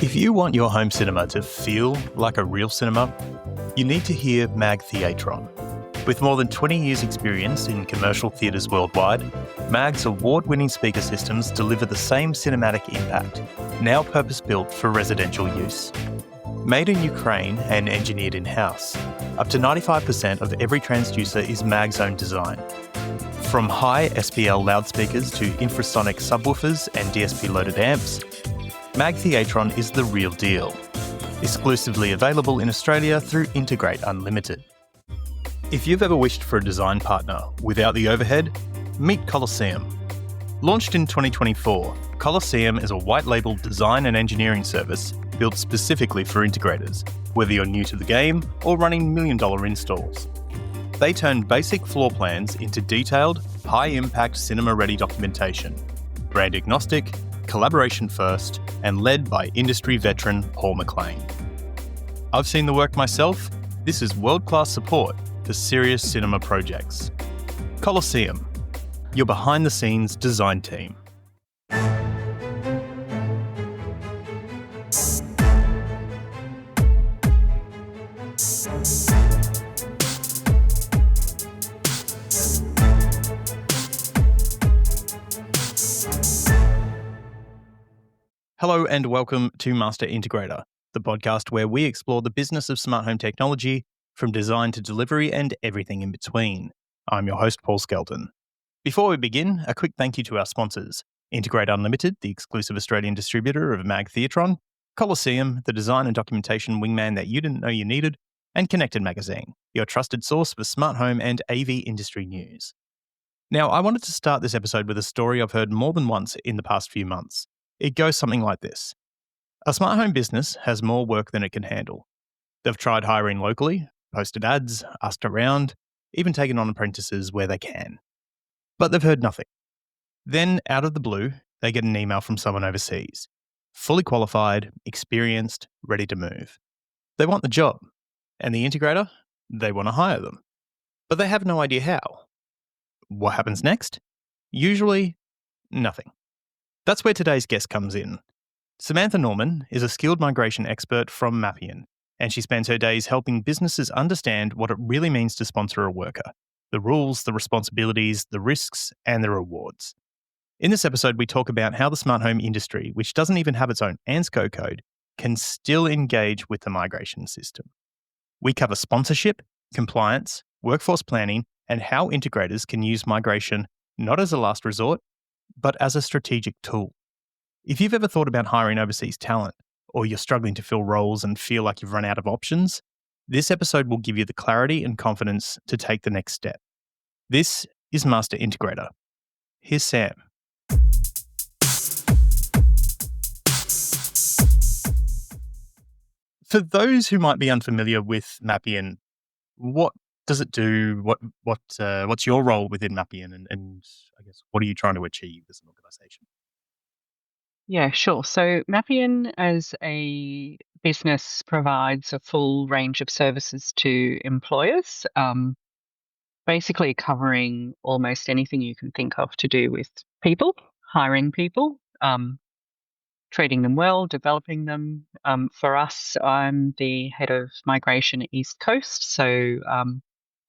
If you want your home cinema to feel like a real cinema, you need to hear Mag Theatron. With more than 20 years' experience in commercial theatres worldwide, Mag's award-winning speaker systems deliver the same cinematic impact, now purpose-built for residential use. Made in Ukraine and engineered in-house, up to 95% of every transducer is Mag's own design. From high SPL loudspeakers to infrasonic subwoofers and DSP-loaded amps, Mag Theatron is the real deal. Exclusively available in Australia through Integrate Unlimited. If you've ever wished for a design partner without the overhead, meet Colosseum. Launched in 2024, Colosseum is a white-label design and engineering service built specifically for integrators, whether you're new to the game or running million-dollar installs. They turn basic floor plans into detailed, high-impact cinema-ready documentation, brand agnostic, collaboration first, and led by industry veteran Paul McLean. I've seen the work myself. This is world-class support for serious cinema projects. Colosseum, your behind-the-scenes design team. Hello and welcome to Master Integrator, the podcast where we explore the business of smart home technology from design to delivery and everything in between. I'm your host, Paul Skelton. Before we begin, a quick thank you to our sponsors, Integrate Unlimited, the exclusive Australian distributor of Mag Theatron, Colosseum, the design and documentation wingman that you didn't know you needed, and Connected Magazine, your trusted source for smart home and AV industry news. Now, I wanted to start this episode with a story I've heard more than once in the past few months. It goes something like this. A smart home business has more work than it can handle. They've tried hiring locally, posted ads, asked around, even taken on apprentices where they can. But they've heard nothing. Then, out of the blue, they get an email from someone overseas. Fully qualified, experienced, ready to move. They want the job. And the integrator? They want to hire them. But they have no idea how. What happens next? Usually, nothing. That's where today's guest comes in. Samantha Norman is a skilled migration expert from Mappian, and she spends her days helping businesses understand what it really means to sponsor a worker, the rules, the responsibilities, the risks, and the rewards. In this episode, we talk about how the smart home industry, which doesn't even have its own ANSCO code, can still engage with the migration system. We cover sponsorship, compliance, workforce planning, and how integrators can use migration not as a last resort, but as a strategic tool. If you've ever thought about hiring overseas talent, or you're struggling to fill roles and feel like you've run out of options, this episode will give you the clarity and confidence to take the next step. This is Master Integrator. Here's Sam. For those who might be unfamiliar with Mappian, what does it do? What's your role within Mappian, and I guess what are you trying to achieve as an organisation? Yeah, sure. So Mappian as a business provides a full range of services to employers, basically covering almost anything you can think of to do with people, hiring people, treating them well, developing them. For us, I'm the head of migration East Coast, so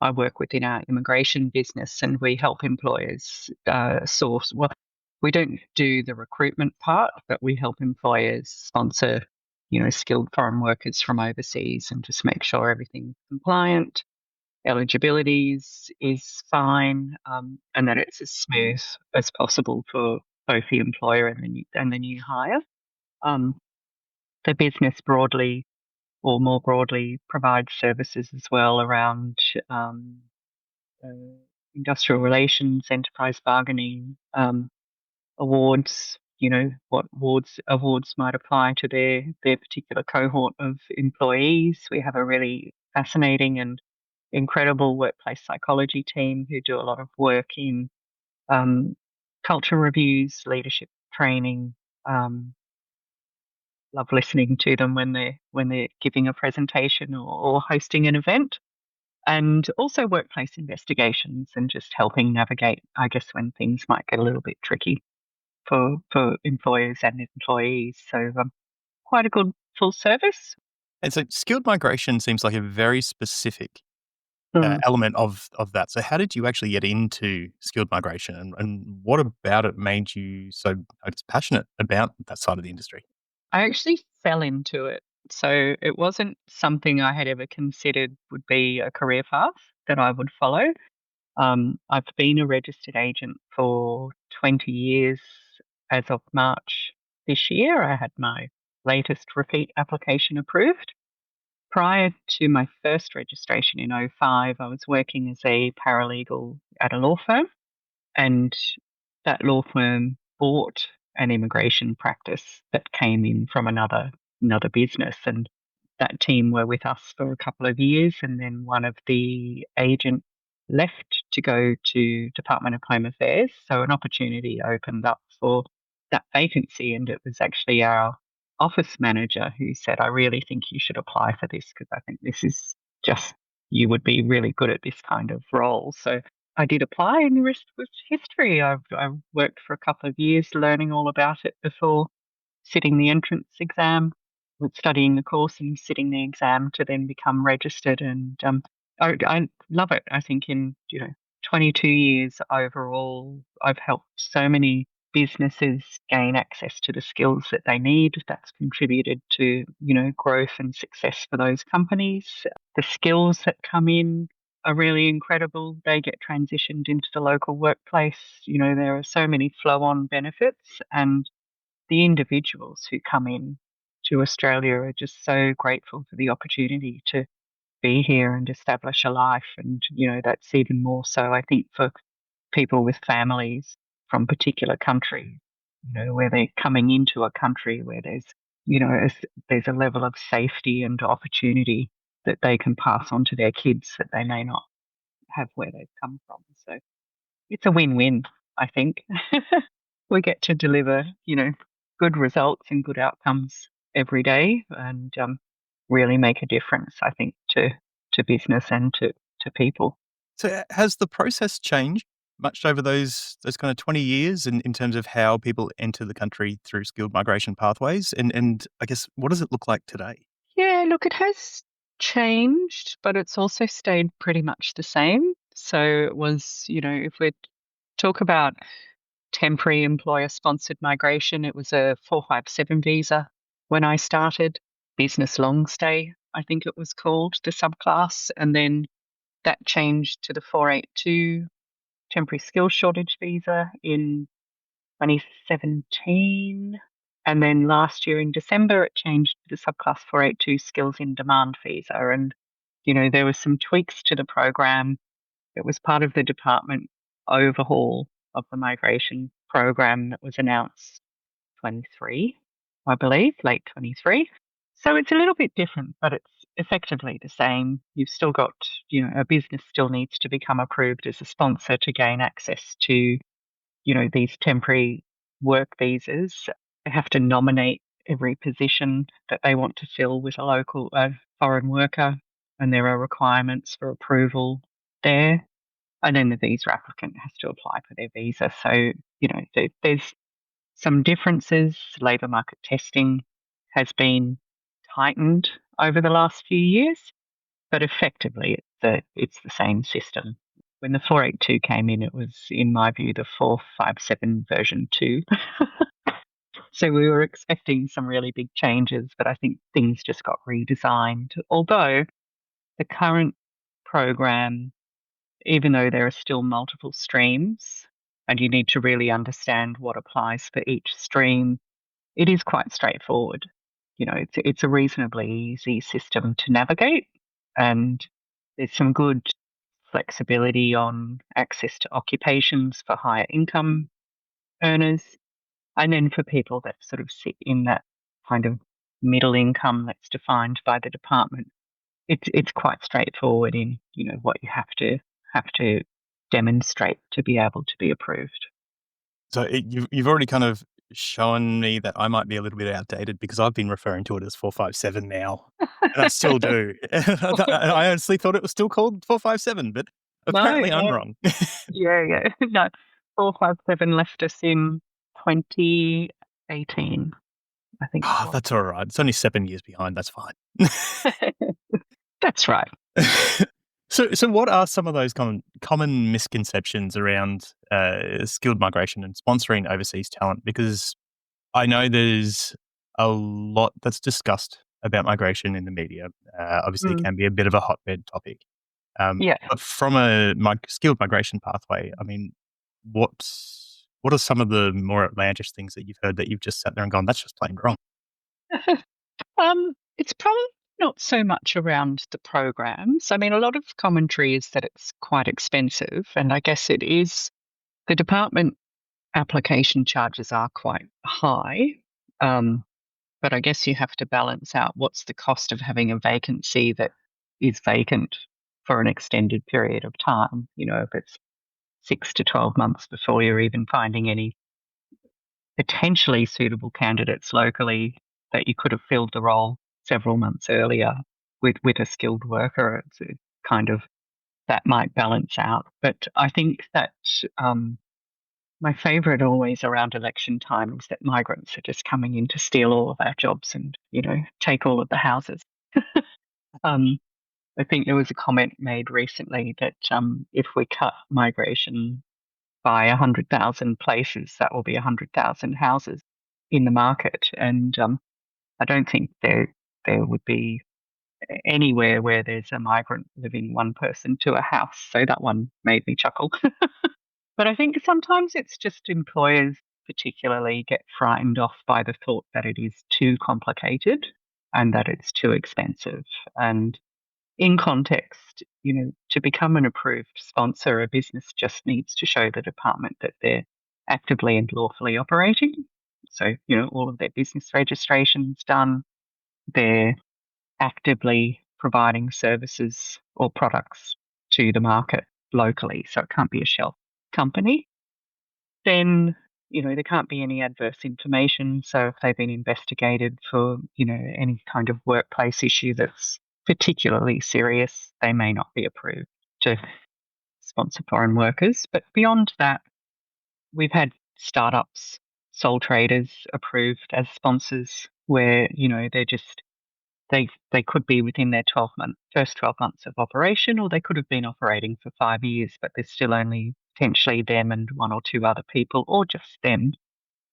I work within our immigration business and we help employers source. Well, we don't do the recruitment part, but we help employers sponsor, skilled foreign workers from overseas and just make sure everything's compliant, eligibility is fine, and that it's as smooth as possible for both the employer and the new hire. The business broadly, or more broadly, provides services as well around uh, industrial relations, enterprise bargaining, awards. What awards might apply to their particular cohort of employees. We have a really fascinating and incredible workplace psychology team who do a lot of work in culture reviews, leadership training. Love listening to them when they're giving a presentation or hosting an event, and also workplace investigations and just helping navigate, I guess, when things might get a little bit tricky for employers and employees. So quite a good full service. And so skilled migration seems like a very specific Mm. element of that. So how did you actually get into skilled migration, and what about it made you so, I guess, passionate about that side of the industry? I actually fell into it. So it wasn't something I had ever considered would be a career path that I would follow. I've been a registered agent for 20 years. As of March this year, I had my latest repeat application approved. Prior to my first registration in '05, I was working as a paralegal at a law firm, and that law firm bought an immigration practice that came in from another business, and that team were with us for a couple of years, and then one of the agent left to go to Department of Home Affairs, so an opportunity opened up for that vacancy, and it was actually our office manager who said, I really think you should apply for this because I think this is just, you would be really good at this kind of role. So I did apply, and the rest was history. I worked for a couple of years learning all about it before sitting the entrance exam, with studying the course and sitting the exam to then become registered. And I love it. I think in 22 years overall, I've helped so many businesses gain access to the skills that they need. That's contributed to growth and success for those companies. The skills that come in are really incredible. They get transitioned into the local workplace. There are so many flow-on benefits, and the individuals who come in to Australia are just so grateful for the opportunity to be here and establish a life. And, that's even more so, I think, for people with families from particular countries, where they're coming into a country where there's a level of safety and opportunity that they can pass on to their kids that they may not have where they've come from. So it's a win-win, I think. We get to deliver, good results and good outcomes every day, and really make a difference, I think, to business and to people. So has the process changed much over those kind of 20 years in terms of how people enter the country through skilled migration pathways? And I guess, what does it look like today? Yeah, look, it has changed, but it's also stayed pretty much the same. So it was, if we talk about temporary employer sponsored migration, it was a 457 visa when I started, business long stay, I think it was called, the subclass. And then that changed to the 482 temporary skills shortage visa in 2017. And then last year in December, it changed to the subclass 482 skills in demand visa. And, there were some tweaks to the program. It was part of the department overhaul of the migration program that was announced 23, I believe, late 23. So it's a little bit different, but it's effectively the same. You've still got, a business still needs to become approved as a sponsor to gain access to, these temporary work visas. They have to nominate every position that they want to fill with a local foreign worker, and there are requirements for approval there. And then the visa applicant has to apply for their visa. So, there's some differences. Labour market testing has been tightened over the last few years, but effectively it's the same system. When the 482 came in, it was, in my view, the 457 version 2. So we were expecting some really big changes, but I think things just got redesigned. Although the current program, even though there are still multiple streams and you need to really understand what applies for each stream, it is quite straightforward. It's a reasonably easy system to navigate, and there's some good flexibility on access to occupations for higher income earners. And then for people that sort of sit in that kind of middle income that's defined by the department, it's quite straightforward in, what you have to demonstrate to be able to be approved. So you've already kind of shown me that I might be a little bit outdated, because I've been referring to it as 457 now, and I still do. I honestly thought it was still called 457, but No, apparently I'm no. wrong. Yeah, yeah. No, 457 left us in 2018. I think it Oh, was. that's all right. It's only 7 years behind. That's fine. That's right. So what are some of those common misconceptions around skilled migration and sponsoring overseas talent? Because I know there's a lot that's discussed about migration in the media. Obviously, it Mm, can be a bit of a hotbed topic. yeah. But from a skilled migration pathway, I mean, what are some of the more outlandish things that you've heard that you've just sat there and gone, "That's just plain wrong"? It's probably not so much around the programs. I mean, a lot of commentary is that it's quite expensive, and I guess it is. The department application charges are quite high, um, but I guess you have to balance out what's the cost of having a vacancy that is vacant for an extended period of time. If it's 6 to 12 months before you're even finding any potentially suitable candidates locally that you could have filled the role several months earlier with a skilled worker. It's a kind of that might balance out. But I think that my favourite always around election time is that migrants are just coming in to steal all of our jobs and, take all of the houses. Um, I think there was a comment made recently that if we cut migration by 100,000 places, that will be 100,000 houses in the market. And I don't think there would be anywhere where there's a migrant living one person to a house. So that one made me chuckle. But I think sometimes it's just employers, particularly, get frightened off by the thought that it is too complicated and that it's too expensive. And in context, to become an approved sponsor, a business just needs to show the department that they're actively and lawfully operating. So, all of their business registrations done, they're actively providing services or products to the market locally. So it can't be a shell company. Then, there can't be any adverse information. So if they've been investigated for, any kind of workplace issue that's particularly serious, they may not be approved to sponsor foreign workers. But beyond that, we've had startups, sole traders approved as sponsors where, they could be within their first 12 months of operation, or they could have been operating for 5 years, but there's still only potentially them and one or two other people, or just them,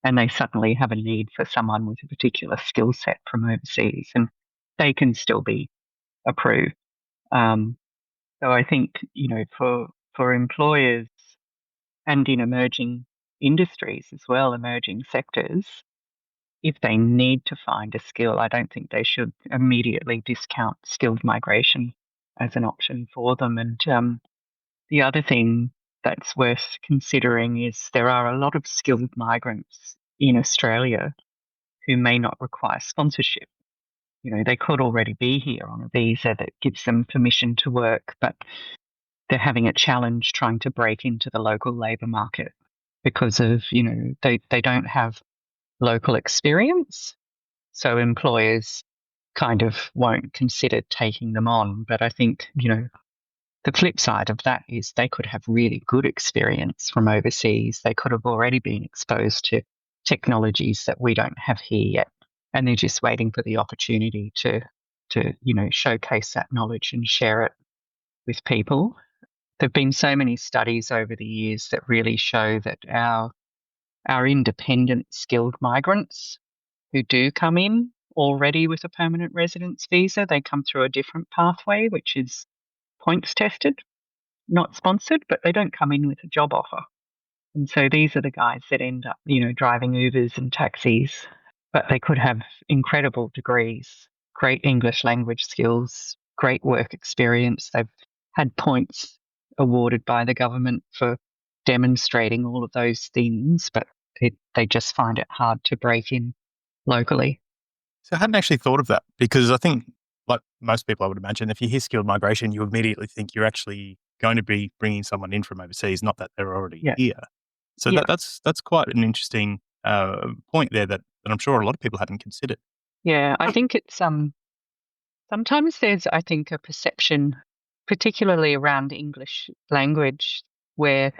and they suddenly have a need for someone with a particular skill set from overseas, and they can still be approved. Um, so I think for employers and in emerging industries as well, emerging sectors, if they need to find a skill, I don't think they should immediately discount skilled migration as an option for them. And the other thing that's worth considering is there are a lot of skilled migrants in Australia who may not require sponsorship. They could already be here on a visa that gives them permission to work, but they're having a challenge trying to break into the local labour market because of, they don't have local experience. So employers kind of won't consider taking them on. But I think, the flip side of that is they could have really good experience from overseas. They could have already been exposed to technologies that we don't have here yet. And they're just waiting for the opportunity to showcase that knowledge and share it with people. There've been so many studies over the years that really show that our independent skilled migrants who do come in already with a permanent residence visa, they come through a different pathway, which is points tested, not sponsored, but they don't come in with a job offer. And so these are the guys that end up, driving Ubers and taxis, but they could have incredible degrees, great English language skills, great work experience. They've had points awarded by the government for demonstrating all of those things, but they just find it hard to break in locally. So I hadn't actually thought of that because I think, like most people, I would imagine, if you hear skilled migration, you immediately think you're actually going to be bringing someone in from overseas, not that they're already Yeah. here. So Yeah. that's quite an interesting point there that I'm sure a lot of people hadn't considered. Yeah. I think it's sometimes there's, I think, a perception, particularly around English language, where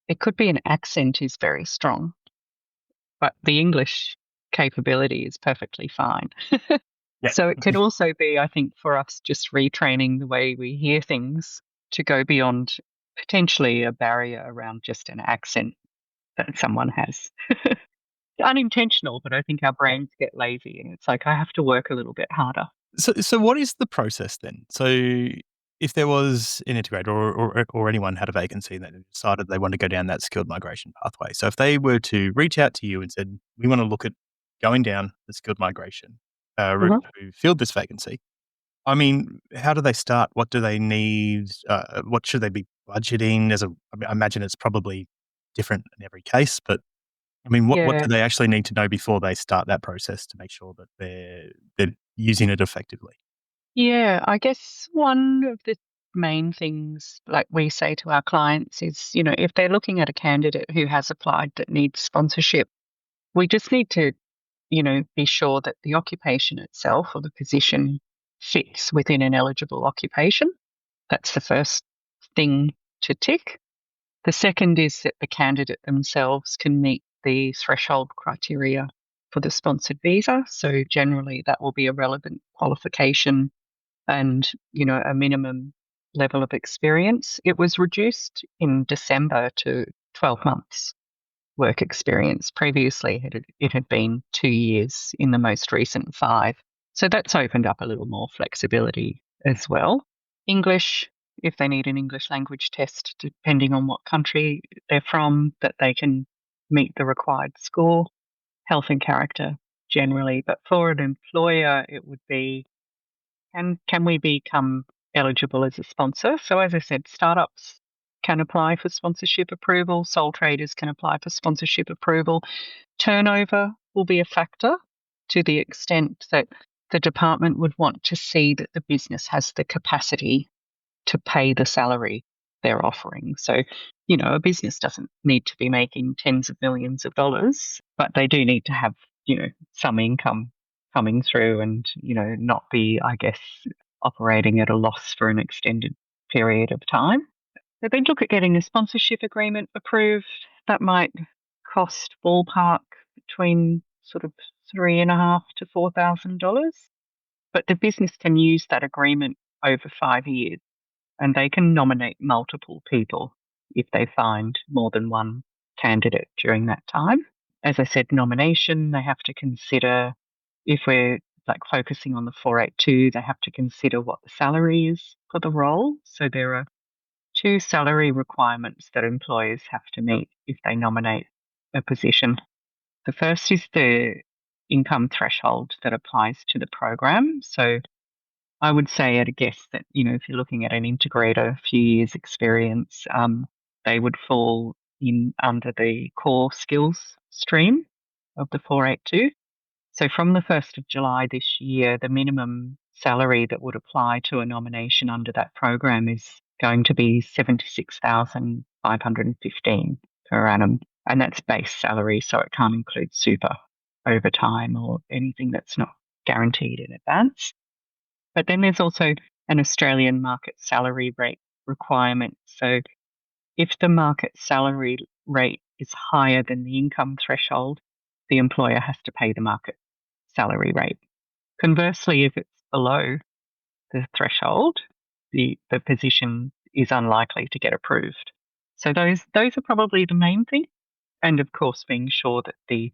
it could be an accent is very strong, but the English capability is perfectly fine. Yeah. So it could also be, I think, for us just retraining the way we hear things to go beyond potentially a barrier around just an accent that someone has. Unintentional, but I think our brains get lazy and it's like, I have to work a little bit harder. So what is the process then? So if there was an integrator or anyone had a vacancy that decided they want to go down that skilled migration pathway. So if they were to reach out to you and said, we want to look at going down the skilled migration route Mhm. to fill this vacancy, I mean, how do they start? What do they need? What should they be budgeting? I imagine it's probably different in every case, but I mean, what Yeah. do they actually need to know before they start that process to make sure that they're using it effectively? Yeah, I guess one of the main things, like we say to our clients, is, if they're looking at a candidate who has applied that needs sponsorship, we just need to, be sure that the occupation itself or the position fits within an eligible occupation. That's the first thing to tick. The second is that the candidate themselves can meet the threshold criteria for the sponsored visa. So generally, that will be a relevant qualification and, a minimum level of experience. It was reduced in December to 12 months work experience. Previously, it had been 2 years in the most recent five. So that's opened up a little more flexibility as well. English, if they need an English language test, depending on what country they're from, that they can meet the required score. Health and character generally. But for an employer, it would be, can we become eligible as a sponsor? So as I said, startups can apply for sponsorship approval, sole traders can apply for sponsorship approval. Turnover will be a factor to the extent that the department would want to see that the business has the capacity to pay the salary they're offering. So, a business doesn't need to be making tens of millions of dollars, but they do need to have, some income coming through and, not be, I guess, operating at a loss for an extended period of time. So they'd look at getting a sponsorship agreement approved. That might cost ballpark between sort of 3,500 to $4,000. But the business can use that agreement over 5 years and they can nominate multiple people if they find more than one candidate during that time. As I said, nomination, they have to consider, if we're like focusing on the 482, they have to consider what the salary is for the role. So there are two salary requirements that employers have to meet if they nominate a position. The first is the income threshold that applies to the program. So I would say at a guess that, if you're looking at an integrator, a few years experience, they would fall in under the core skills stream of the 482. So from the 1st of July this year, the minimum salary that would apply to a nomination under that program is going to be 76,515 per annum. And that's base salary, so it can't include super overtime or anything that's not guaranteed in advance. But then there's also an Australian market salary rate requirement. So if the market salary rate is higher than the income threshold, the employer has to pay the market salary rate. Conversely, if it's below the threshold, the position is unlikely to get approved. So those are probably the main thing. And of course, being sure that the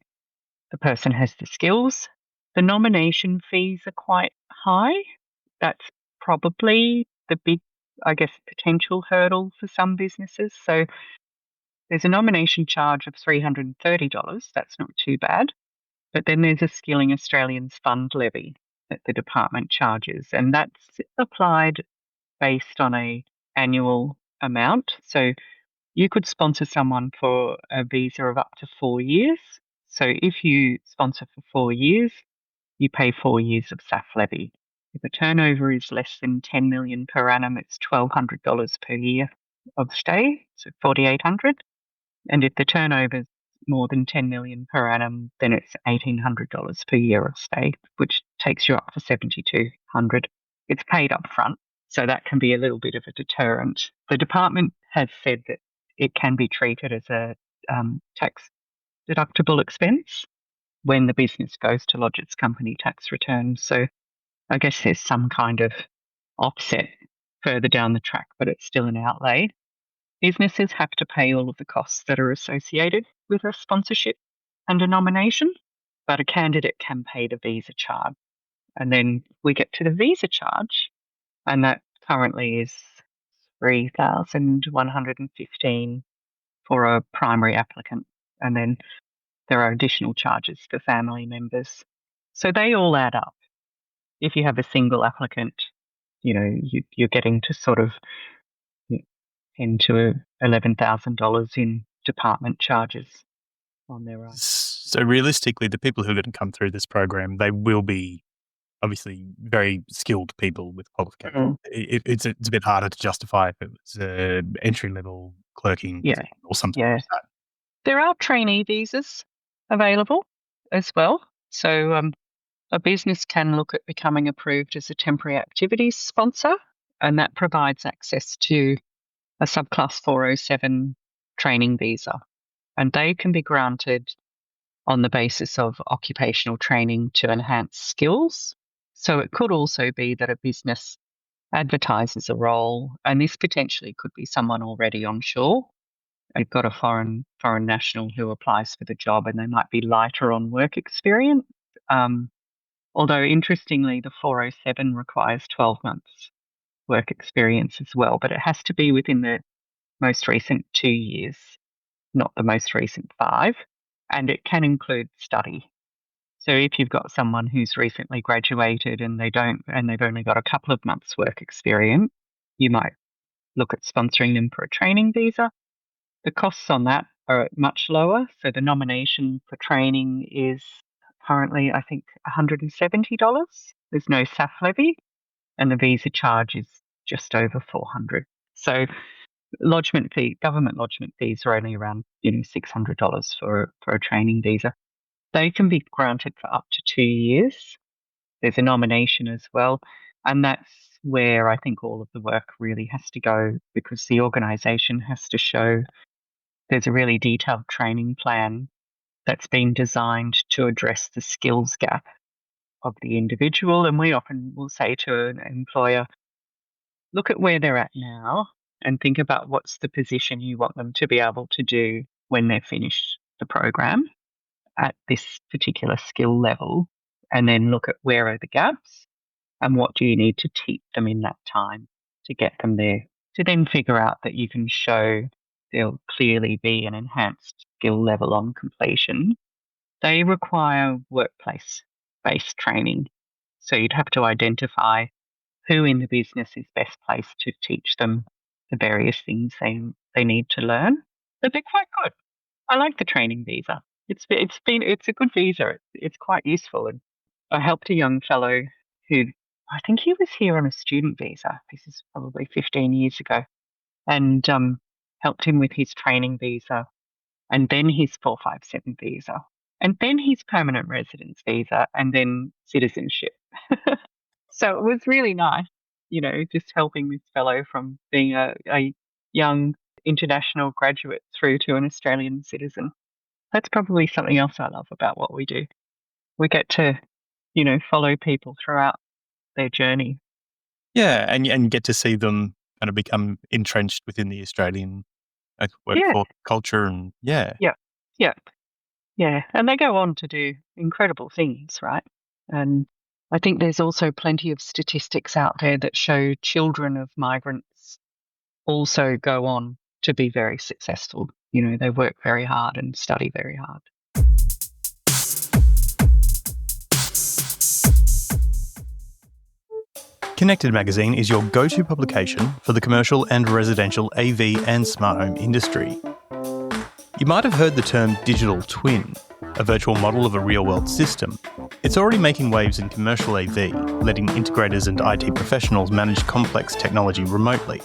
person has the skills. The nomination fees are quite high. That's probably the big, I guess, potential hurdle for some businesses. So there's a nomination charge of $330. That's not too bad. But then there's a Skilling Australians Fund levy that the department charges, and that's applied based on a annual amount. So you could sponsor someone for a visa of up to 4 years. So if you sponsor for 4 years, you pay 4 years of SAF levy. If the turnover is less than 10 million per annum, it's $1,200 per year of stay, so 4,800. And if the turnover is more than 10 million per annum, then it's $1,800 per year of stay, which takes you up to 7,200. It's paid up front, so that can be a little bit of a deterrent. The department has said that it can be treated as a tax deductible expense, when the business goes to lodge its company tax return. So I guess there's some kind of offset further down the track, but it's still an outlay. Businesses have to pay all of the costs that are associated with a sponsorship and a nomination, but a candidate can pay the visa charge. And then we get to the visa charge, and that currently is $3,115 for a primary applicant. And then there are additional charges for family members. So they all add up. If you have a single applicant, you're getting to sort of $10,000 to $11,000 in department charges on their own. So realistically, the people who are going to come through this program, they will be obviously very skilled people with qualifications. It's a bit harder to justify if it was entry-level clerking or something like that. There are trainee visas available as well. So a business can look at becoming approved as a temporary activities sponsor, and that provides access to a subclass 407 training visa. And they can be granted on the basis of occupational training to enhance skills. So it could also be that a business advertises a role, and this potentially could be someone already onshore. You've got a foreign national who applies for the job, and they might be lighter on work experience. Although interestingly, the 407 requires 12 months work experience as well, but it has to be within the most recent 2 years, not the most recent 5, and it can include study. So if you've got someone who's recently graduated and they've only got a couple of months work experience, you might look at sponsoring them for a training visa. The costs on that are much lower. So the nomination for training is currently, I think, $170. There's no SAF levy, and the visa charge is just over $400. So government lodgement fees are only around $600 for a training visa. They can be granted for up to 2 years. There's a nomination as well, and that's where I think all of the work really has to go, because the organisation has to show there's a really detailed training plan that's been designed to address the skills gap of the individual. And we often will say to an employer, look at where they're at now and think about what's the position you want them to be able to do when they're finished the program at this particular skill level, and then look at where are the gaps and what do you need to teach them in that time to get them there, to then figure out that you can show there'll clearly be an enhanced skill level on completion. They require workplace-based training. So you'd have to identify who in the business is best placed to teach them the various things they need to learn. But they're quite good. I like the training visa. It's a good visa. It's quite useful. And I helped a young fellow who, I think he was here on a student visa. This is probably 15 years ago, and helped him with his training visa, and then his 457 visa, and then his permanent residence visa, and then citizenship. So it was really nice, just helping this fellow from being a young international graduate through to an Australian citizen. That's probably something else I love about what we do. We get to, follow people throughout their journey. Yeah, and get to see them kind of become entrenched within the Australian workforce culture, and Yeah. And they go on to do incredible things, right? And I think there's also plenty of statistics out there that show children of migrants also go on to be very successful. They work very hard and study very hard. Connected Magazine is your go-to publication for the commercial and residential AV and smart home industry. You might have heard the term digital twin, a virtual model of a real-world system. It's already making waves in commercial AV, letting integrators and IT professionals manage complex technology remotely.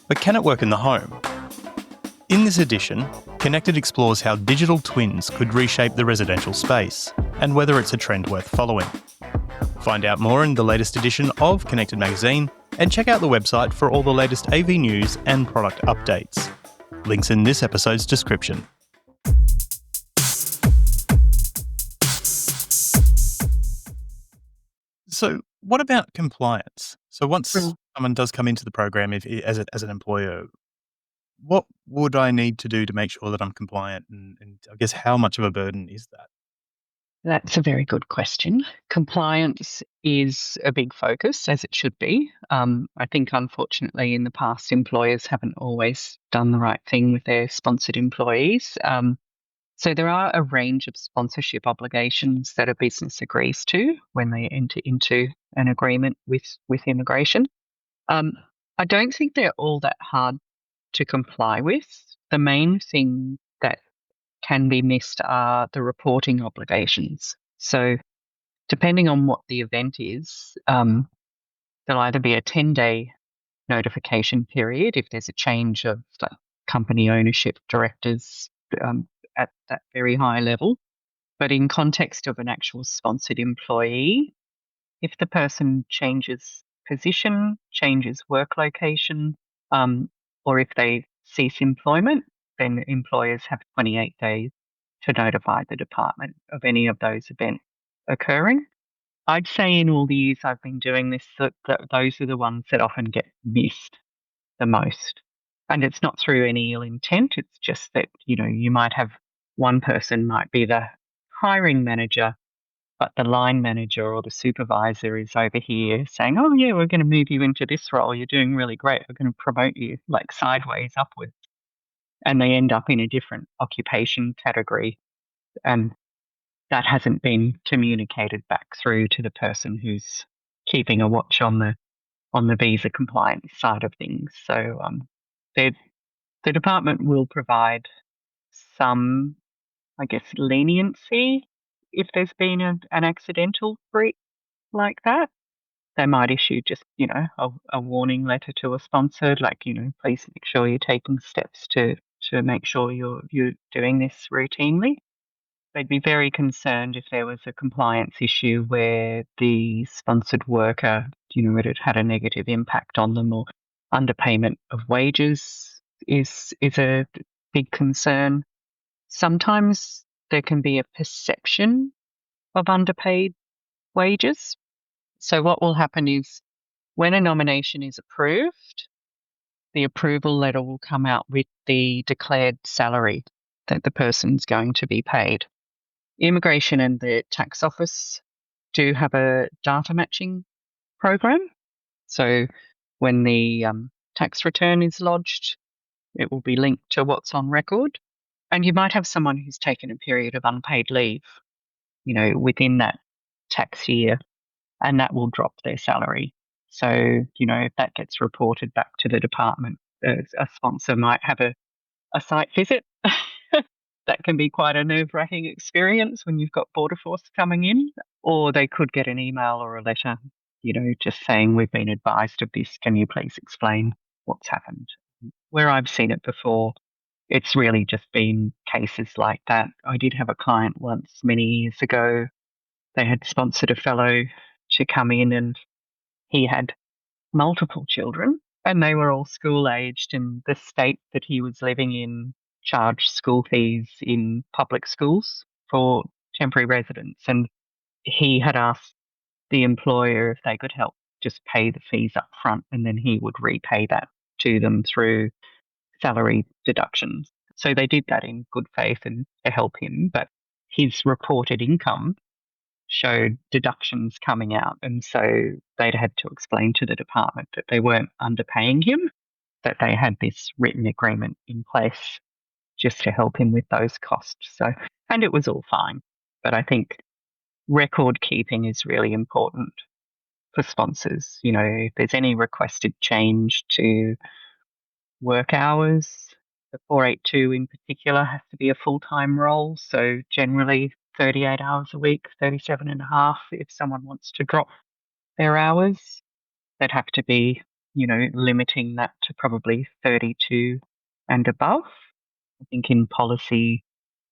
But can it work in the home? In this edition, Connected explores how digital twins could reshape the residential space, and whether it's a trend worth following. Find out more in the latest edition of Connected Magazine, and check out the website for all the latest AV news and product updates. Links in this episode's description. So, what about compliance? So, once Mm. someone does come into the program, if as an employer, what would I need to do to make sure that I'm compliant? And I guess how much of a burden is that? That's a very good question. Compliance is a big focus, as it should be. I think, unfortunately, in the past, employers haven't always done the right thing with their sponsored employees. So there are a range of sponsorship obligations that a business agrees to when they enter into an agreement with immigration. Um, I don't think they're all that hard to comply with. The main thing that can be missed are the reporting obligations. So, depending on what the event is, there'll either be a 10-day notification period if there's a change of company ownership directors um, at that very high level. But in context of an actual sponsored employee, if the person changes position, changes work location, um, or if they cease employment, then employers have 28 days to notify the department of any of those events occurring. I'd say in all the years I've been doing this, that those are the ones that often get missed the most. And it's not through any ill intent. It's just that, you might have one person might be the hiring manager, but the line manager or the supervisor is over here saying, oh, yeah, we're going to move you into this role. You're doing really great. We're going to promote you like sideways upwards. And they end up in a different occupation category. And that hasn't been communicated back through to the person who's keeping a watch on the visa compliance side of things. So the department will provide some, I guess, leniency if there's been an accidental breach like that. They might issue just, a warning letter to a sponsor, like, please make sure you're taking steps to make sure you're doing this routinely. They'd be very concerned if there was a compliance issue where the sponsored worker, it had a negative impact on them, or underpayment of wages is a big concern. Sometimes there can be a perception of underpaid wages. So what will happen is when a nomination is approved, the approval letter will come out with the declared salary that the person's going to be paid. Immigration and the tax office do have a data matching program. So when the tax return is lodged, it will be linked to what's on record. And you might have someone who's taken a period of unpaid leave, within that tax year, and that will drop their salary. So, if that gets reported back to the department, a sponsor might have a site visit. That can be quite a nerve-wracking experience when you've got Border Force coming in, or they could get an email or a letter, just saying, we've been advised of this. Can you please explain what's happened? Where I've seen it before, it's really just been cases like that. I did have a client once many years ago. They had sponsored a fellow to come in, and he had multiple children, and they were all school aged, and the state that he was living in charged school fees in public schools for temporary residents. And he had asked the employer if they could help just pay the fees up front, and then he would repay that to them through salary deductions. So they did that in good faith and to help him, but his reported income showed deductions coming out. And so they'd had to explain to the department that they weren't underpaying him, that they had this written agreement in place just to help him with those costs. So, and it was all fine. But I think record keeping is really important for sponsors. If there's any requested change to work hours, the 482 in particular has to be a full-time role. So generally 38 hours a week, 37 and a half. If someone wants to drop their hours, they'd have to be, limiting that to probably 32 and above. I think in policy,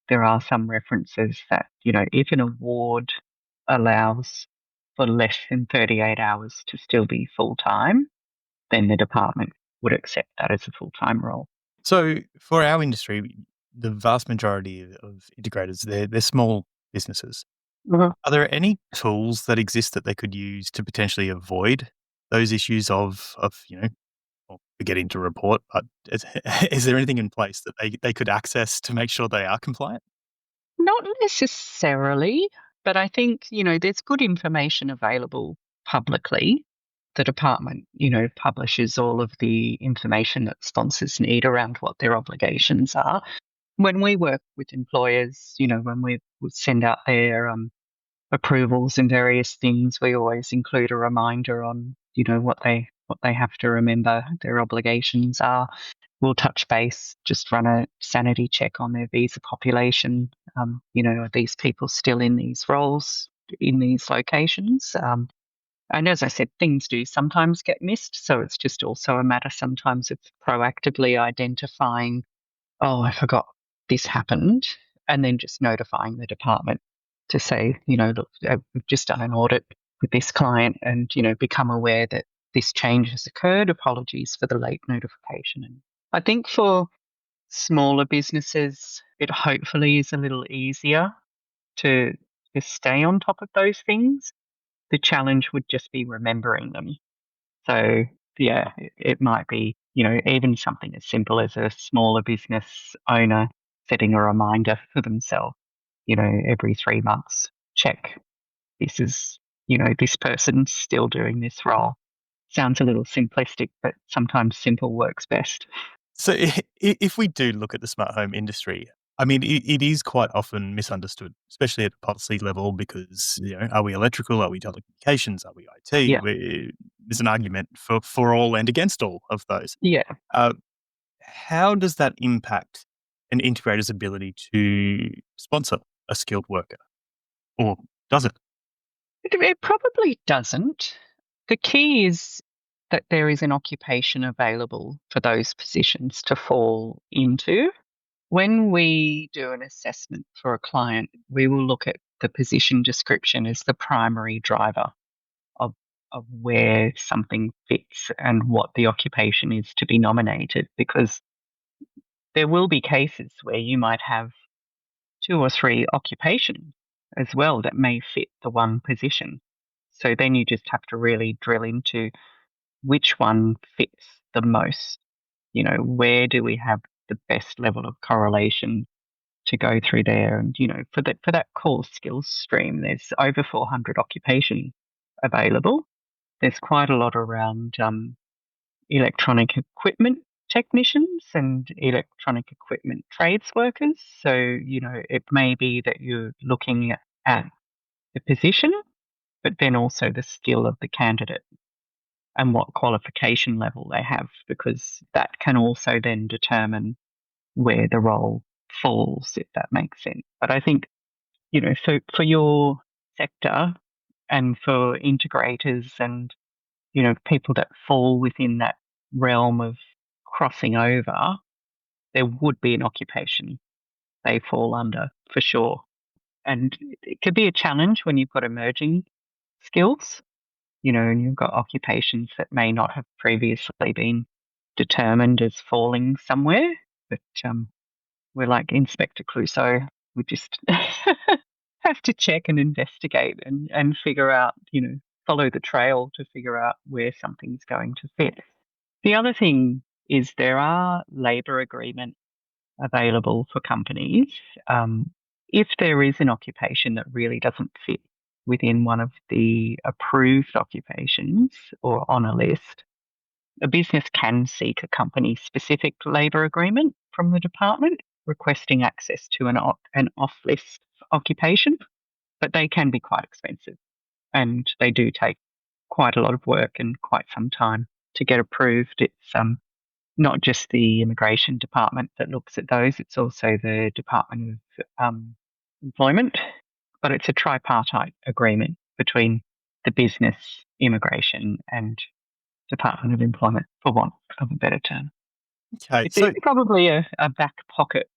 there are some references that, if an award allows for less than 38 hours to still be full-time, then the department would accept that as a full-time role. So, for our industry, the vast majority of integrators, they're small businesses. Mhm. Are there any tools that exist that they could use to potentially avoid those issues of, well, forgetting to report, but is is there anything in place that they could access to make sure they are compliant? Not necessarily, but I think, there's good information available publicly. The department, publishes all of the information that sponsors need around what their obligations are. When we work with employers, when we would send out their approvals and various things, we always include a reminder on, what they have to remember their obligations are. We'll touch base, just run a sanity check on their visa population. Are these people still in these roles in these locations? And as I said, things do sometimes get missed. So it's just also a matter sometimes of proactively identifying, oh, I forgot this happened, and then just notifying the department to say, look, we've just done an audit with this client and, become aware that this change has occurred. Apologies for the late notification. And I think for smaller businesses, it hopefully is a little easier to, to stay on top of those things. The challenge would just be remembering them. So, yeah, it might be, even something as simple as a smaller business owner setting a reminder for themselves, every 3 months, check this is, this person's still doing this role. Sounds a little simplistic, but sometimes simple works best. So if we do look at the smart home industry, I mean, it is quite often misunderstood, especially at the policy level, because, are we electrical? Are we telecommunications? Are we IT? Yeah, There's an argument for all and against all of those. yeah. Uh, how does that impact an integrator's ability to sponsor a skilled worker? Or does it? It probably doesn't. The key is that there is an occupation available for those positions to fall into. When we do an assessment for a client, we will look at the position description as the primary driver of, of where something fits and what the occupation is to be nominated, because there will be cases where you might have two or three occupations as well that may fit the one position. So then you just have to really drill into which one fits the most. Where do we have the best level of correlation to go through there? And for that core skills stream, there's over 400 occupations available. There's quite a lot around electronic equipment technicians and electronic equipment trades workers. So it may be that you're looking at the position, but then also the skill of the candidate and what qualification level they have, because that can also then determine where the role falls, if that makes sense. But I think, for your sector and for integrators and, people that fall within that realm of crossing over, there would be an occupation they fall under for sure. And it could be a challenge when you've got emerging skills, and you've got occupations that may not have previously been determined as falling somewhere. But we're like Inspector Clouseau. We just have to check and investigate and figure out, follow the trail to figure out where something's going to fit. The other thing is there are labour agreements available for companies. Um, if there is an occupation that really doesn't fit within one of the approved occupations or on a list, a business can seek a company specific labour agreement from the department requesting access to an off list occupation, but they can be quite expensive and they do take quite a lot of work and quite some time to get approved. It's not just the immigration department that looks at those, it's also the Department of Employment, but it's a tripartite agreement between the business, immigration, and Department of Employment, for want of a better term. Okay, It's probably a back pocket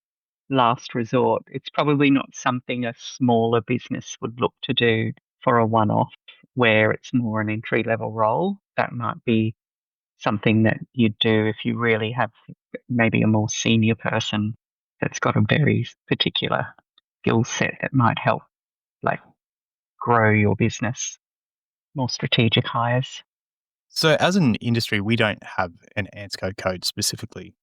last resort. It's probably not something a smaller business would look to do for a one off where it's more an entry level role. That might be something that you'd do if you really have maybe a more senior person that's got a very particular skill set that might help, like grow your business, more strategic hires. So as an industry, we don't have an ANSCO code specifically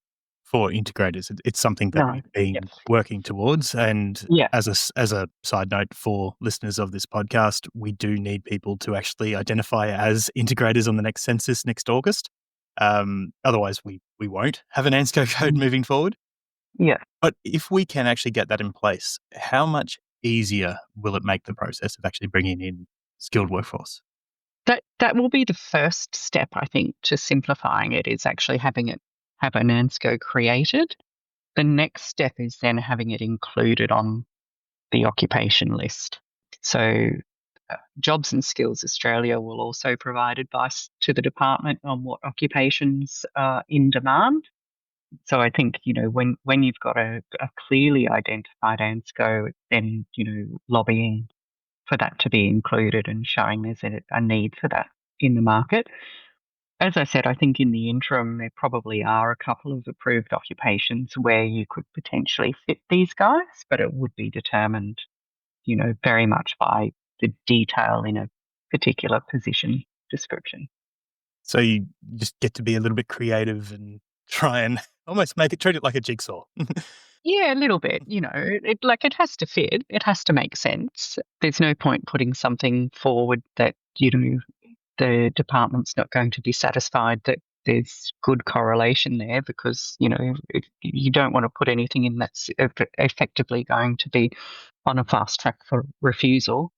for integrators. It's something that No. we've been Yes. working towards. And Yeah. as a side note for listeners of this podcast, we do need people to actually identify as integrators on the next census next August. Otherwise, we won't have an ANSCO code Mm. moving forward. Yeah. But if we can actually get that in place, how much easier will it make the process of actually bringing in skilled workforce? That will be the first step, I think, to simplifying it, is actually having it have an ANSCO created. The next step is then having it included on the occupation list. So Jobs and Skills Australia will also provide advice to the department on what occupations are in demand. So I think, when you've got a clearly identified ANSCO, then, lobbying for that to be included and showing there's a need for that in the market. As I said, I think in the interim, there probably are a couple of approved occupations where you could potentially fit these guys, but it would be determined, very much by the detail in a particular position description. So you just get to be a little bit creative and try and almost treat it like a jigsaw. Yeah, a little bit, it has to fit, it has to make sense. There's no point putting something forward that, the department's not going to be satisfied that there's good correlation there, because, you don't want to put anything in that's effectively going to be on a fast track for refusal.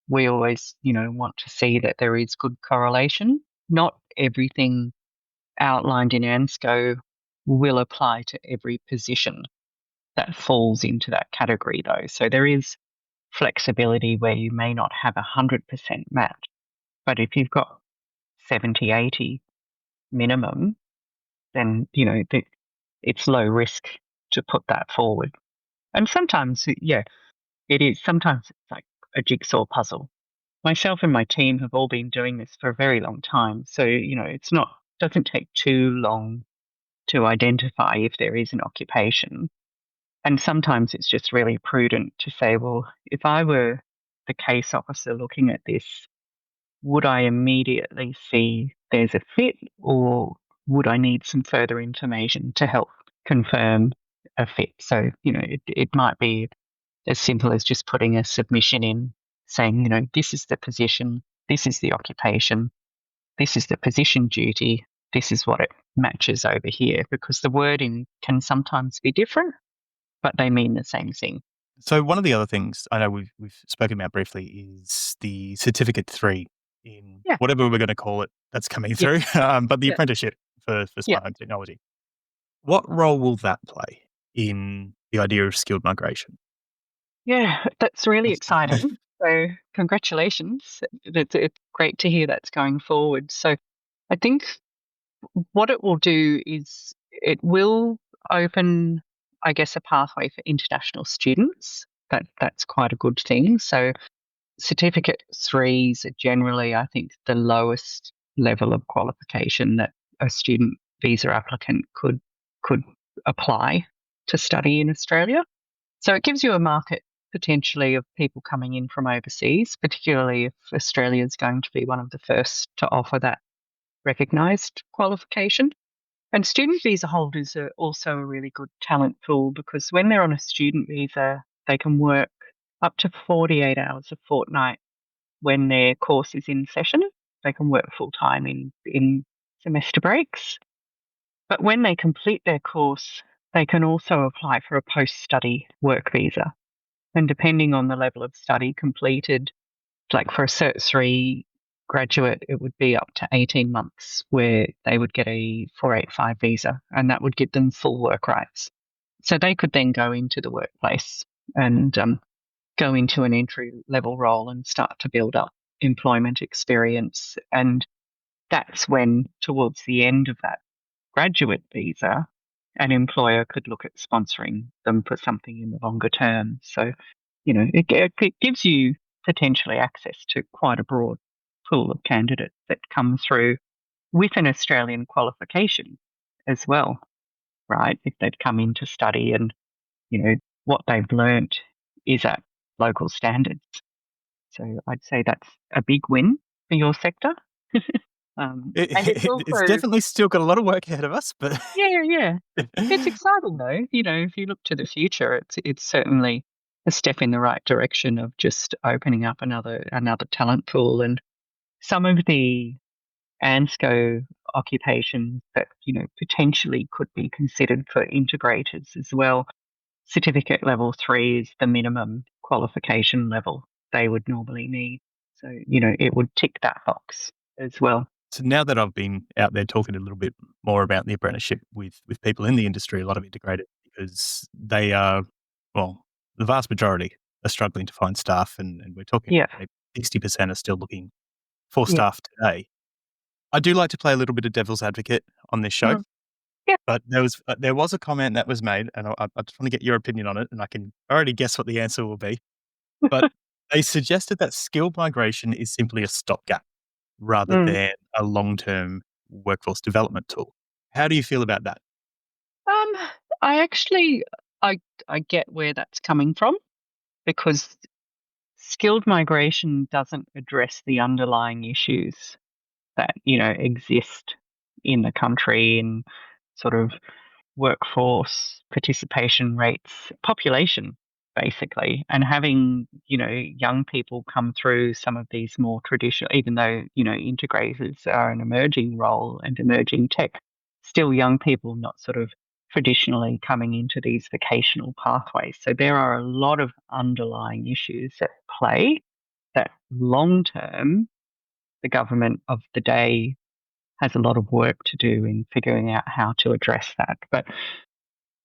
We always, want to see that there is good correlation. Not everything outlined in ANSCO will apply to every position that falls into that category, though. So there is flexibility where you may not have 100% match. But if you've got 70, 80 minimum, then, it's low risk to put that forward. And sometimes, yeah, it is. Sometimes it's like a jigsaw puzzle. Myself and my team have all been doing this for a very long time. So, doesn't take too long to identify if there is an occupation. And sometimes it's just really prudent to say, well, if I were the case officer looking at this, would I immediately see there's a fit, or would I need some further information to help confirm a fit? So, it might be as simple as just putting a submission in saying, this is the position, this is the occupation, this is the position duty, this is what it matches over here, because the wording can sometimes be different, but they mean the same thing. So one of the other things I know we've spoken about briefly is the certificate 3 in Yeah. whatever we're gonna call it that's coming Yeah. through, but the Yeah. apprenticeship for Yeah. smart home technology. What role will that play in the idea of skilled migration? Yeah. That's really exciting. So, congratulations. It's great to hear that's going forward. So, I think what it will do is it will open, I guess, a pathway for international students. That's quite a good thing. So, certificate threes are generally, I think, the lowest level of qualification that a student visa applicant could apply to study in Australia. So it gives you a market potentially of people coming in from overseas, particularly if Australia is going to be one of the first to offer that recognised qualification. And student visa holders are also a really good talent pool, because when they're on a student visa, they can work up to 48 hours a fortnight when their course is in session. They can work full time in semester breaks. But when they complete their course, they can also apply for a post study work visa. And depending on the level of study completed, like for a Cert 3 graduate, it would be up to 18 months where they would get a 485 visa, and that would give them full work rights. So they could then go into the workplace and go into an entry level role and start to build up employment experience. And that's when, towards the end of that graduate visa, an employer could look at sponsoring them for something in the longer term. So, it gives you potentially access to quite a broad pool of candidates that come through with an Australian qualification as well, right? If they've come in to study and, what they've learnt is at local standards. So I'd say that's a big win for your sector. And it's It's also, definitely still got a lot of work ahead of us, but yeah, yeah. It's exciting though. If you look to the future, it's certainly a step in the right direction of just opening up another talent pool. And some of the ANSCO occupations that, potentially could be considered for integrators as well. Certificate level 3 is the minimum qualification level they would normally need. So, it would tick that box as well. so now that I've been out there talking a little bit more about the apprenticeship with people in the industry, a lot of integrators, because they are, well, the vast majority are struggling to find staff, and we're talking Yeah. maybe 60% are still looking for Yeah. staff today. I do like to play a little bit of devil's advocate on this show, Mm. Yeah. but there was a comment that was made, and I just want to get your opinion on it, and I can already guess what the answer will be. But they suggested that skill migration is simply a stopgap rather Mm. than a long-term workforce development tool. How do you feel about that? Um, I actually, I get where that's coming from because skilled migration doesn't address the underlying issues that, exist in the country and sort of workforce participation rates, population, basically, and having, young people come through some of these more traditional, even though, integrators are an emerging role and emerging tech, still young people not sort of traditionally coming into these vocational pathways. So there are a lot of underlying issues at play that long term, the government of the day has a lot of work to do in figuring out how to address that. But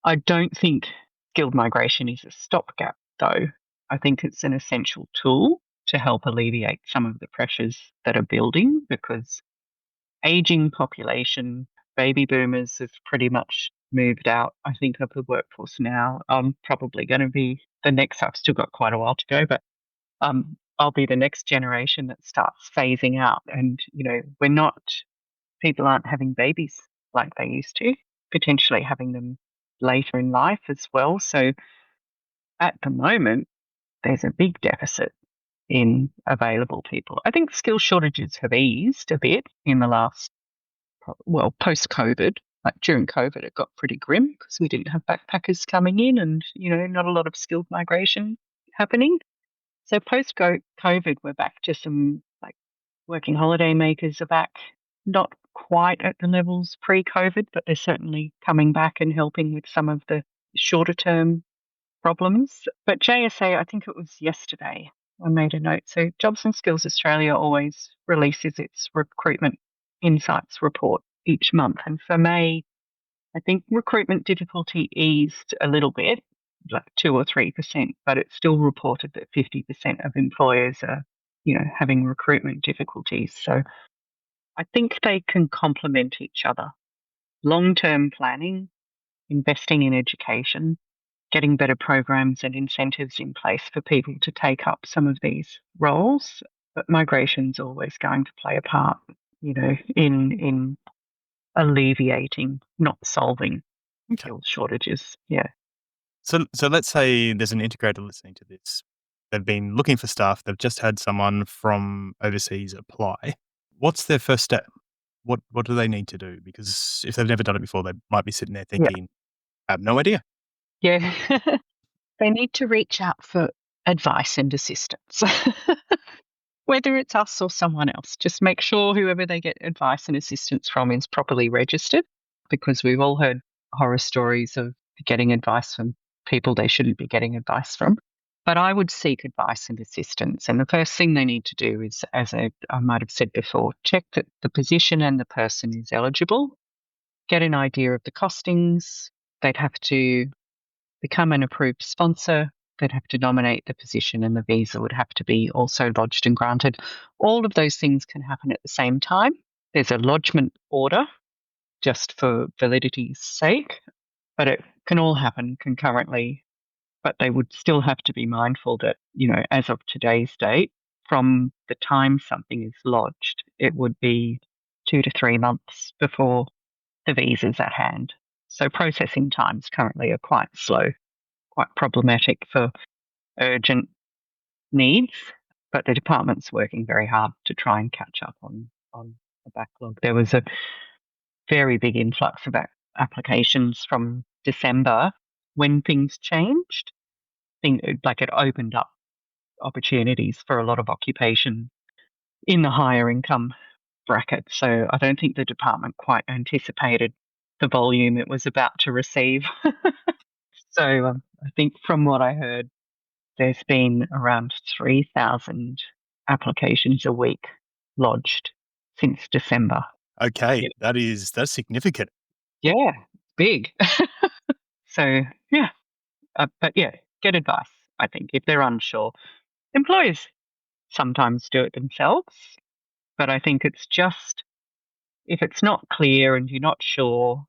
I don't think skilled migration is a stopgap, though. I think it's an essential tool to help alleviate some of the pressures that are building because aging population, baby boomers have pretty much moved out, I think, of the workforce now. I'm probably going to be the next, I've still got quite a while to go, but I'll be the next generation that starts phasing out. And, we're not, people aren't having babies like they used to, potentially having them later in life as well. So at the moment, there's a big deficit in available people. I think skill shortages have eased a bit in the last, well, post COVID. Like during COVID, it got pretty grim because we didn't have backpackers coming in and, not a lot of skilled migration happening. So post COVID, we're back to some like working holiday makers are back, not quite at the levels pre COVID, but they're certainly coming back and helping with some of the shorter term problems. But JSA, I think it was yesterday, I made a note. So Jobs and Skills Australia always releases its recruitment insights report each month. And for May, I think recruitment difficulty eased a little bit, like 2 or 3%, but it still reported that 50% of employers are, having recruitment difficulties. So I think they can complement each other. Long-term planning, investing in education, getting better programs and incentives in place for people to take up some of these roles. But migration's always going to play a part, in alleviating, not solving Okay. skill shortages. Yeah. So let's say there's an integrator listening to this. They've been looking for staff. They've just had someone from overseas apply. What's their first step? What do they need to do? Because if they've never done it before, they might be sitting there Yeah. thinking, "I have no idea." Yeah. They need to reach out for advice and assistance. Whether it's us or someone else, just make sure whoever they get advice and assistance from is properly registered because we've all heard horror stories of getting advice from people they shouldn't be getting advice from. But I would seek advice and assistance. And the first thing they need to do is, as I might have said before, check that the position and the person is eligible, get an idea of the costings. They'd have to become an approved sponsor. They'd have to nominate the position and the visa would have to be also lodged and granted. All of those things can happen at the same time. There's a lodgement order just for validity's sake, but it can all happen concurrently. But they would still have to be mindful that, as of today's date, from the time something is lodged, it would be 2 to 3 months before the visa's at hand. So processing times currently are quite slow, quite problematic for urgent needs. but the department's working very hard to try and catch up on the backlog. There was a very big influx of applications from December when things changed. Like it opened up opportunities for a lot of occupation in the higher income bracket. So I don't think the department quite anticipated the volume it was about to receive. So I think from what I heard, there's been around 3,000 applications a week lodged since December. Okay, that's significant. Yeah, big. So yeah, but yeah, get advice. I think if they're unsure, employers sometimes do it themselves, but I think it's just if it's not clear and you're not sure,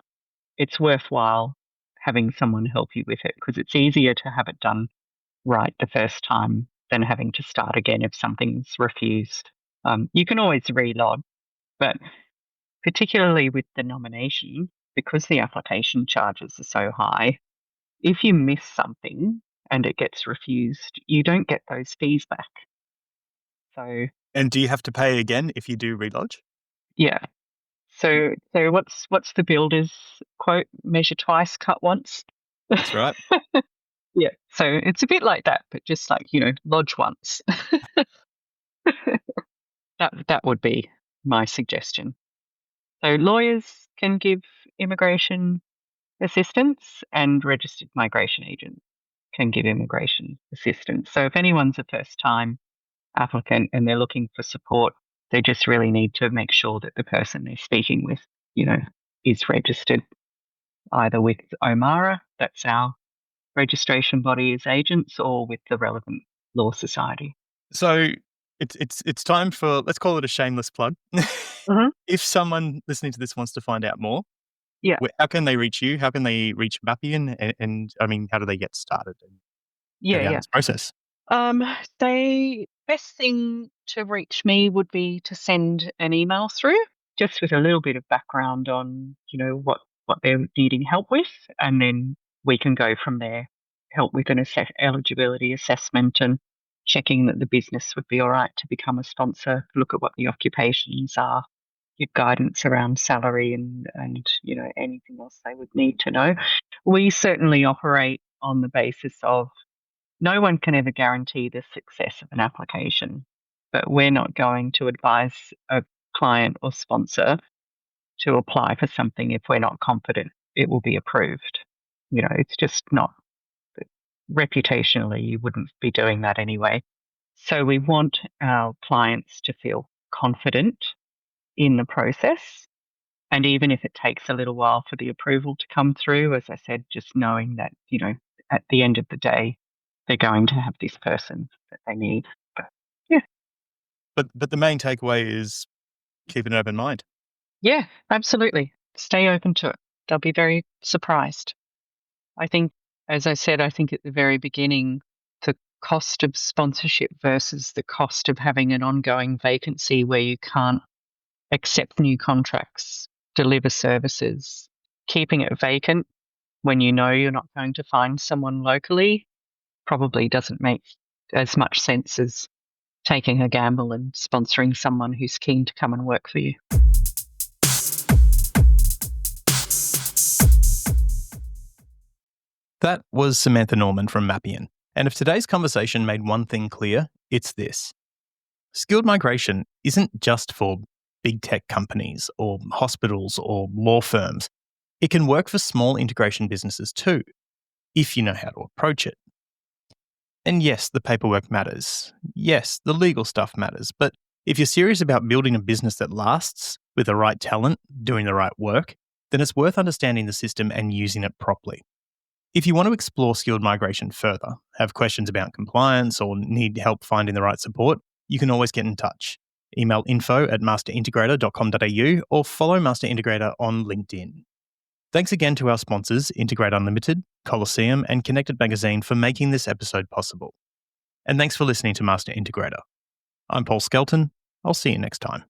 it's worthwhile having someone help you with it because it's easier to have it done right the first time than having to start again if something's refused. You can always relog, but particularly with the nomination, because the application charges are so high, if you miss something and it gets refused, you don't get those fees back. So, And do you have to pay again if you do relodge? yeah. So what's the builder's quote? Measure twice, cut once. That's right. Yeah. So it's a bit like that, but just like, lodge once. That would be my suggestion. So lawyers can give immigration assistance and registered migration agents can give immigration assistance. So if anyone's a first time applicant and they're looking for support, they just really need to make sure that the person they're speaking with, is registered either with OMARA, that's our registration body as agents, or with the relevant law society. So it's time for, let's call it a shameless plug. Mhm. If someone listening to this wants to find out more, Yeah. how can they reach you? How can they reach Mappian? And I mean, how do they get started and go Yeah, down yeah. this process? The best thing to reach me would be to send an email through, just with a little bit of background on, what they're needing help with, and then we can go from there. Help with an eligibility assessment and checking that the business would be all right to become a sponsor. Look at what the occupations are, give guidance around salary and anything else they would need to know. We certainly operate on the basis of no one can ever guarantee the success of an application, but we're not going to advise a client or sponsor to apply for something if we're not confident it will be approved. It's just not, reputationally, you wouldn't be doing that anyway. So we want our clients to feel confident in the process. And even if it takes a little while for the approval to come through, as I said, just knowing that, at the end of the day, they're going to have this person that they need. But yeah. But the main takeaway is keep an open mind. Yeah, absolutely. Stay open to it. They'll be very surprised. I think, as I said, I think at the very beginning, the cost of sponsorship versus the cost of having an ongoing vacancy where you can't accept new contracts, deliver services, keeping it vacant when you know you're not going to find someone locally probably doesn't make as much sense as taking a gamble and sponsoring someone who's keen to come and work for you. That was Samantha Norman from Mappian. And if today's conversation made one thing clear, it's this. Skilled migration isn't just for big tech companies or hospitals or law firms. It can work for small integration businesses too, if you know how to approach it. And yes, the paperwork matters. Yes, the legal stuff matters. But if you're serious about building a business that lasts with the right talent, doing the right work, then it's worth understanding the system and using it properly. If you want to explore skilled migration further, have questions about compliance, or need help finding the right support, you can always get in touch. Email info@masterintegrator.com.au or follow Master Integrator on LinkedIn. Thanks again to our sponsors, Integrate Unlimited, Coliseum, and Connected Magazine for making this episode possible. And thanks for listening to Master Integrator. I'm Paul Skelton. I'll see you next time.